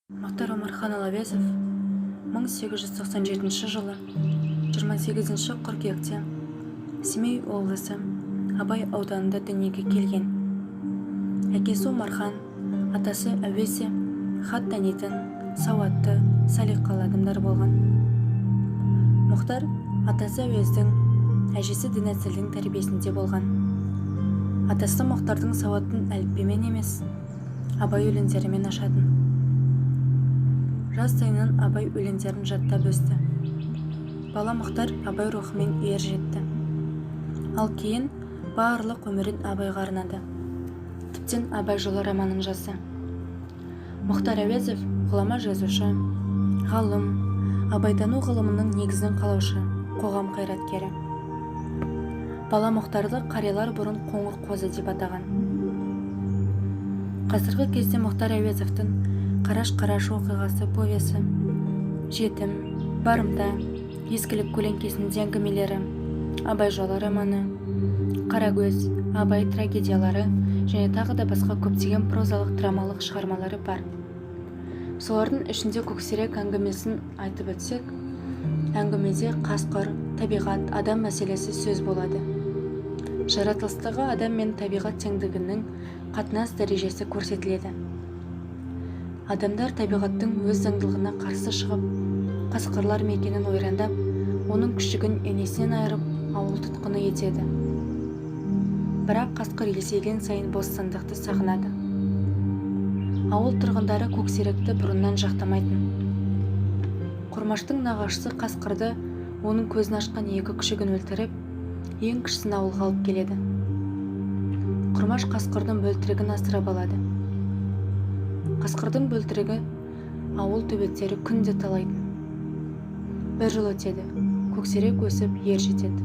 Мұхтар Омарханұлы Әуезов 1897 жылы 28 қыркүйекте Семей облысы Абай ауданында дүниеге келген. Әкесі Омархан, атасы Әуезе хат танитын, сауатты, салиқалы адамдар болған. Мұхтар атасы Әуездің, әжесі Дінәсілдің тәрбиесінде болған. Атасы Мұхтардың сауатын әліппемен емес, Абай өлеңдерімен ашатын. Жас сайыннан Абай өлеңдерін жаттап өсті. Бала Мұхтар Абай рухымен ер жетті. Ал кейін барлық өмірін Абайға арнады. Тіптен Абай жолы романын жазды. Мұхтар Әуезов ғұлама жазушы, ғалым, абайтану ғылымының негізін қалаушы, қоғам қайраткері. Бала Мұхтарды қариялар бұрын қоңыр қозы деп атаған. Қазіргі кезде Мұхтар Әуезовтың Қараш-қараш оқиғасы повесі, жетім, барымта, ескілік көлеңкесінде әңгімелері, Абай жолы романы, Қарагөз, Абай трагедиялары және тағы да басқа көптеген прозалық драмалық шығармалары бар. Солардың ішінде Көксерек әңгімесін айтып өтсек, әңгімеде қасқыр, табиғат, адам мәселесі сөз болады. Жаратылыстағы адам мен табиғат теңдігінің қатынас дәрежесі көрсетіледі. Адамдар табиғаттың өз заңдылығына қарсы шығып, қасқырлар мекенін ойрандап, оның күшігін енесінен айырып, ауыл тұтқыны етеді. Бірақ қасқыр есейген сайын бостандықты сағынады. Ауыл тұрғындары Көксеректі бұрыннан жақтамайтын. Құрмаштың нағашысы қасқырды оның көзін ашқан екі күшігін өлтіріп, ең кішісін ауылға алып келеді. Құрмаш қасқырдың бөлтірігін асырап алады. Қасқырдың бөлтірігі ауыл төбеттері күнде талайтын. Бір жыл өтеді, Көксерек өсіп ер жетеді.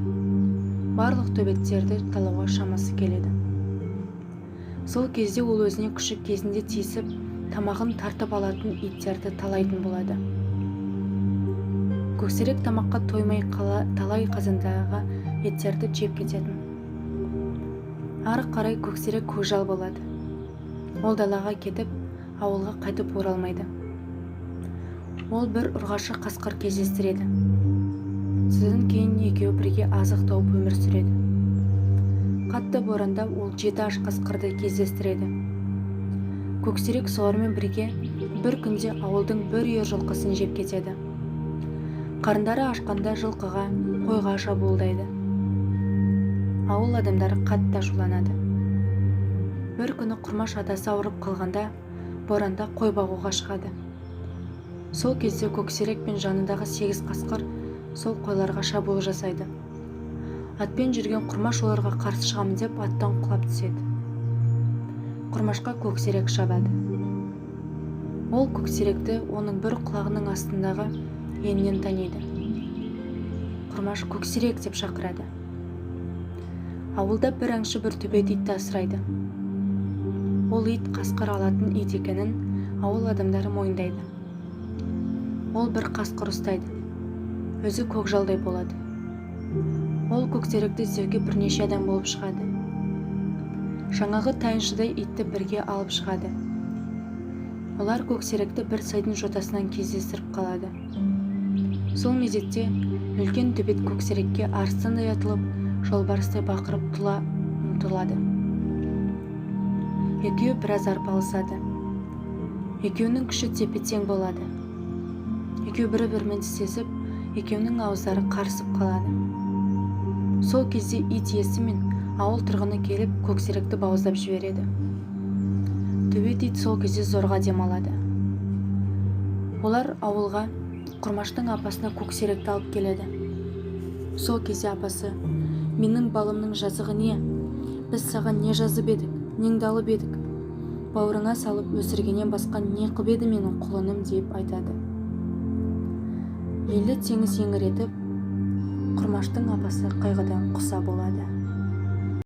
Барлық төбеттерді талауға шамасы келеді. Сол кезде ол өзіне күшік кезінде тиісіп, тамағын тартып алатын иттерді талайтын болады. Көксерек тамаққа тоймай талай қазандағы еттерді жеп кететін. Ары қарай Көксерек көкжал болады. Ол далаға кетіп, ауылға қайтып оралмайды. Ол бір ұрғашы қасқыр кездестіреді. Содан кейін екеуі бірге азық тауып өмір сүреді. Қатты боранда ол 7 аш қасқырды кездестіреді. Көксерек солармен бірге бір күнде ауылдың бір үйір жылқысын жеп кетеді. Қарындары ашқанда жылқыға, қойға шабуылдайды. Ауыл адамдары қатты ашуланады. Бір күні Құрмаш атасы ауырып қалғанда, боранда қой бағуға шығады. Сол кезде Көксерек пен жанындағы 8 қасқыр сол қойларға шабуыл жасайды. Атпен жүрген Құрмаш оларға қарсы шығамын деп аттан құлап түседі. Құрмашқа Көксерек шабады. Ол Көксеректі оның бір құлағының астындағы енінен таниды. Құрмаш Көксерек деп шақырады. Ауылда бір аңшы бір төбет итті асырайды. Ол ит қасқыр алатын ит екенін ауыл адамдары мойындайды. Ол бір қасқыр ұстайды. Өзі көкжалдай болады. Ол Көксеректі іздеуге бірнеше адам болып шығады. Жаңағы тайыншыдай итті бірге алып шығады. Олар Көксеректі бір сайдың жотасынан кездестіріп қалады. Сол мезетте үлкен төбет Көксерекке арыстандай атылып, жолбарыстай бақырып ұмтылады. Екеуі біраз арпалысады. Екеуінің күші тепе-тең болады. Екеуі бір-бірімен тістесіп, екеуінің ауыздары қарысып қалады. Сол кезде ит иесі мен ауыл тұрғыны келіп Көксеректі бауыздап жібереді. Төбет ит сол кезде зорға демалады. Олар ауылға Құрмаштың апасына Көксеректі алып келеді. Сол кезде апасы: «Менің балымның жазығы не? Біз саған не жазып едік, неңді алып едік? Бауырыңа салып өсіргеннен басқа не қып еді менің құлыным?» деп айтады. Елді теңіз еңіретіп, Құрмаштың апасы қайғыдан құса болады.